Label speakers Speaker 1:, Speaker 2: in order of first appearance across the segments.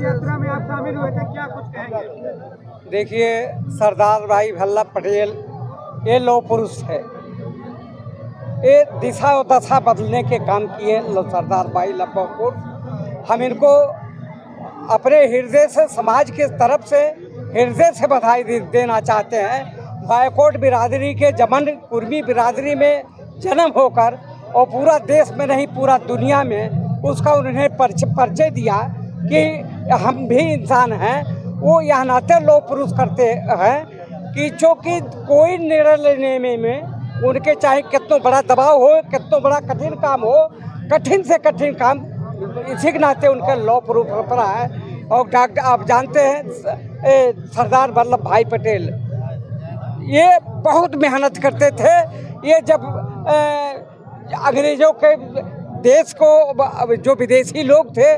Speaker 1: यात्रा में आप शामिल हुए थे, क्या कुछ कहेंगे?
Speaker 2: देखिए, सरदार भाई वल्लभ पटेल ये लौह पुरुष है। ये दिशा और दशा बदलने के काम किए सरदार भाई वल्लभ पुरुष। हम इनको अपने हृदय से, समाज के तरफ से हृदय से बधाई देना चाहते हैं। बायकोट बिरादरी के जमन कुर्मी बिरादरी में जन्म होकर और पूरा देश में नहीं पूरा दुनिया में उसका उन्हें परिचय दिया कि हम भी इंसान हैं। वो यह नाते लौह पुरुष करते हैं कि जो कि कोई निर्णय लेने में उनके चाहे कितना बड़ा दबाव हो, कितना बड़ा कठिन काम हो, कठिन से कठिन काम इसी के नाते उनके लौह पुरुष परंपरा है। और आप जानते हैं सरदार वल्लभ भाई पटेल ये बहुत मेहनत करते थे। ये जब अंग्रेज़ों के देश को जो विदेशी लोग थे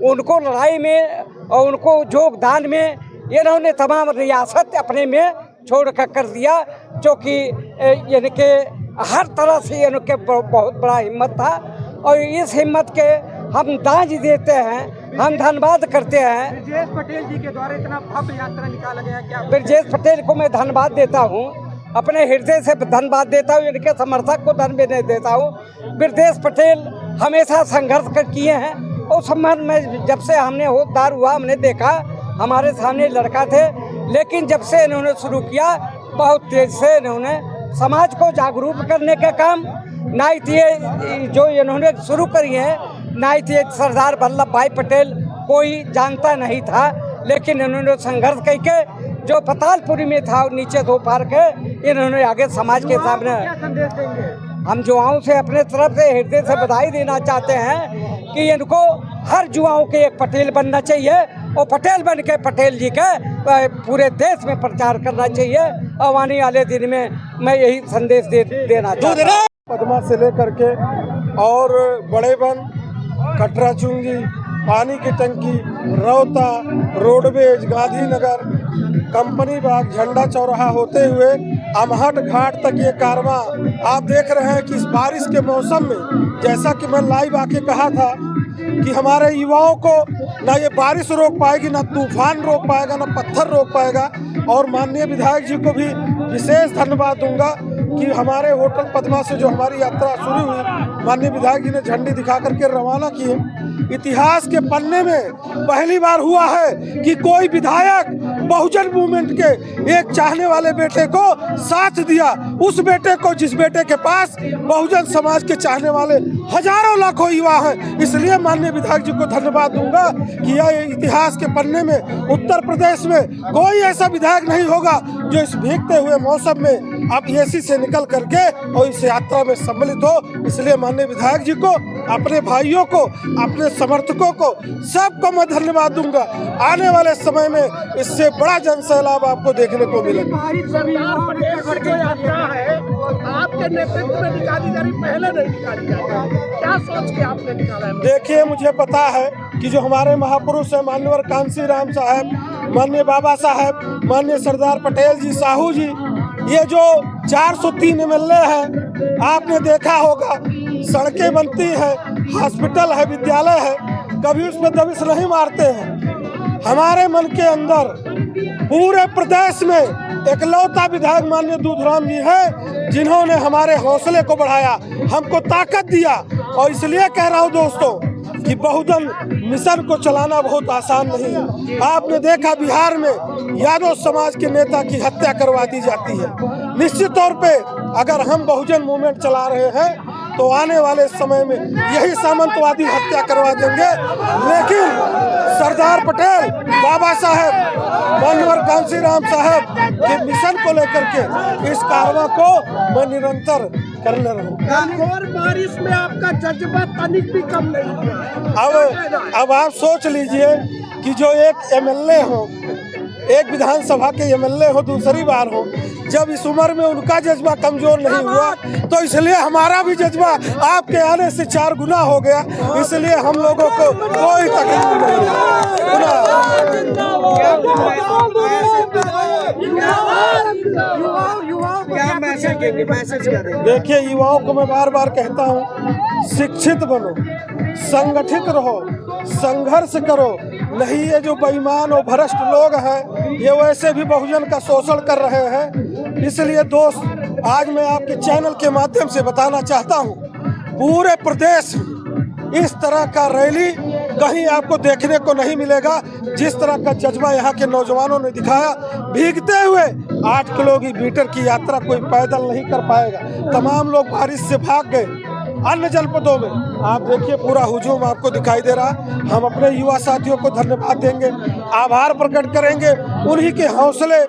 Speaker 2: उनको लड़ाई में और उनको योगदान में इन्होंने तमाम रियासत अपने में छोड़ कर दिया, जो कि इनके हर तरह से इनके बहुत बड़ा हिम्मत था। और इस हिम्मत के हम दाज देते हैं, हम धन्यवाद करते हैं।
Speaker 1: ब्रजेश पटेल जी के द्वारा इतना भव्य यात्रा निकाला गया, क्या
Speaker 2: ब्रजेश पटेल को मैं धन्यवाद देता हूँ, अपने हृदय से धन्यवाद देता हूँ, इनके समर्थक को धन्यवाद देता हूँ। ब्रजेश पटेल हमेशा संघर्ष किए हैं। उस समय में जब से हमने होशदार हुआ, हमने देखा हमारे सामने लड़का थे, लेकिन जब से इन्होंने शुरू किया बहुत तेज से इन्होंने समाज को जागरूक करने का काम नाइत ये जो इन्होंने शुरू करी है। नाइत ये सरदार वल्लभ भाई पटेल कोई जानता नहीं था, लेकिन इन्होंने संघर्ष करके जो पतालपुरी में था नीचे दो पार के इन्होंने आगे समाज के सामने।
Speaker 1: क्या संदेश देंगे?
Speaker 2: हम युवाओं से अपने तरफ से हृदय से बधाई देना चाहते हैं कि इनको हर युवाओं के एक पटेल बनना चाहिए और पटेल बन के पटेल जी का पूरे देश में प्रचार करना चाहिए। और आने वाले दिन में मैं यही संदेश देना चाहता हूँ।
Speaker 3: पदमा से लेकर के और बड़े बन, कटरा चुंगी, पानी की टंकी, रौता, रोडवेज, गांधीनगर, कंपनी बाग, झंडा चौराहा होते हुए अमहट घाट तक ये कारवां आप देख रहे हैं कि इस बारिश के मौसम में, जैसा कि मैं लाइव आके कहा था कि हमारे युवाओं को ना ये बारिश रोक पाएगी, ना तूफान रोक पाएगा, ना पत्थर रोक पाएगा। और माननीय विधायक जी को भी विशेष धन्यवाद दूंगा कि हमारे होटल पद्मा से जो हमारी यात्रा शुरू हुई, माननीय विधायक जी ने झंडी दिखा करके रवाना किए। इतिहास के पन्ने में पहली बार हुआ है कि कोई विधायक बहुजन मूवमेंट के एक चाहने वाले बेटे को साथ दिया, उस बेटे को जिस बेटे के पास बहुजन समाज के चाहने वाले हजारों लाखों युवा हैं। इसलिए माननीय विधायक जी को धन्यवाद दूंगा कि यह इतिहास के पन्ने में उत्तर प्रदेश में कोई ऐसा विधायक नहीं होगा जो इस भीगते हुए मौसम में अब एसी से निकल करके और इस यात्रा में सम्मिलित हो। इसलिए माननीय विधायक जी को, अपने भाइयों को, अपने समर्थकों को, सबको मैं धन्यवाद दूंगा। आने वाले समय में इससे बड़ा जन सैलाब आपको देखने को मिलेगा।
Speaker 1: आपके नेतृत्व में निकाली जा रही, पहले नहीं निकाली जा रही, क्या सोच के आपने निकाला है?
Speaker 3: देखिए, मुझे पता है कि जो हमारे महापुरुष हैं माननीय कांसी राम साहब, माननीय बाबा साहब, माननीय सरदार पटेल जी, साहू जी, ये जो 403 MLA हैं, आपने देखा होगा सड़कें बनती हैं, हॉस्पिटल है, विद्यालय है, कभी उसमें दबिश नहीं मारते हैं। हमारे मन के अंदर पूरे प्रदेश में एकलौता विधायक माननीय दूधराम जी हैं जिन्होंने हमारे हौसले को बढ़ाया, हमको ताकत दिया। और इसलिए कह रहा हूँ दोस्तों कि बहुजन मिशन को चलाना बहुत आसान नहीं है। आपने देखा बिहार में यादव समाज के नेता की हत्या करवा दी जाती है। निश्चित तौर पे अगर हम बहुजन मूवमेंट चला रहे हैं तो आने वाले समय में यही सामंतवादी हत्या करवा देंगे। लेकिन सरदार पटेल, बाबा साहब, माननीय कांसी राम साहब के मिशन को लेकर के इस कारवां को मैं निरंतर करने रहूँगा।
Speaker 1: और बारिश में आपका जज्बा तनिक भी कम नहीं हुआ।
Speaker 3: अब आप सोच लीजिए कि जो एक MLA हो, एक विधानसभा के MLA हो, दूसरी बार हो, जब इस उम्र में उनका जज्बा कमजोर नहीं हुआ तो इसलिए हमारा भी जज्बा आपके आने से 4 गुना हो गया। इसलिए हम लोगों को कोई तकलीफ नहीं है। देखिए, युवाओं को मैं बार बार कहता हूँ, शिक्षित बनो, संगठित रहो, संघर्ष करो, नहीं ये जो बेईमान और भ्रष्ट लोग हैं ये वैसे भी बहुजन का शोषण कर रहे हैं। इसलिए दोस्त आज मैं आपके चैनल के माध्यम से बताना चाहता हूँ, पूरे प्रदेश में इस तरह का रैली कहीं आपको देखने को नहीं मिलेगा। जिस तरह का जज्बा यहाँ के नौजवानों ने दिखाया, भीगते हुए 8 किलोमीटर की यात्रा कोई पैदल नहीं कर पाएगा। तमाम लोग बारिश से भाग गए। अन्य जनपदों में आप देखिए पूरा हुजूम आपको दिखाई दे रहा। हम अपने युवा साथियों को धन्यवाद देंगे, आभार प्रकट करेंगे। उन्हीं के हौसले,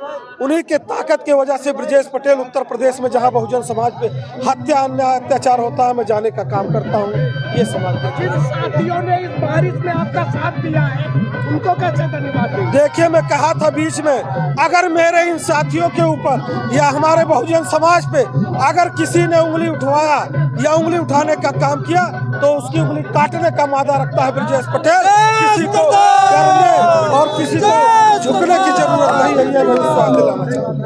Speaker 3: उन्हीं के ताकत की वजह से ब्रजेश पटेल उत्तर प्रदेश में जहां बहुजन समाज पे हत्या अन्याय अत्याचार होता है, मैं जाने का काम करता हूं। ये समाज
Speaker 1: जिन साथियों ने इस बारिश में आपका साथ दिया है उनको कैसे धन्यवाद देंगे?
Speaker 3: देखिए, मैं कहा था बीच में, अगर मेरे इन साथियों के ऊपर या हमारे बहुजन समाज पे अगर किसी ने उंगली उठवाया या उंगली उठाने का काम किया तो उसकी उंगली काटने का मादा रखता है ब्रजेश पटेल। किसी को डरने और किसी को झुकने की जरूरत नहीं है, ये मैं विश्वास दिलाना चाहता हूं।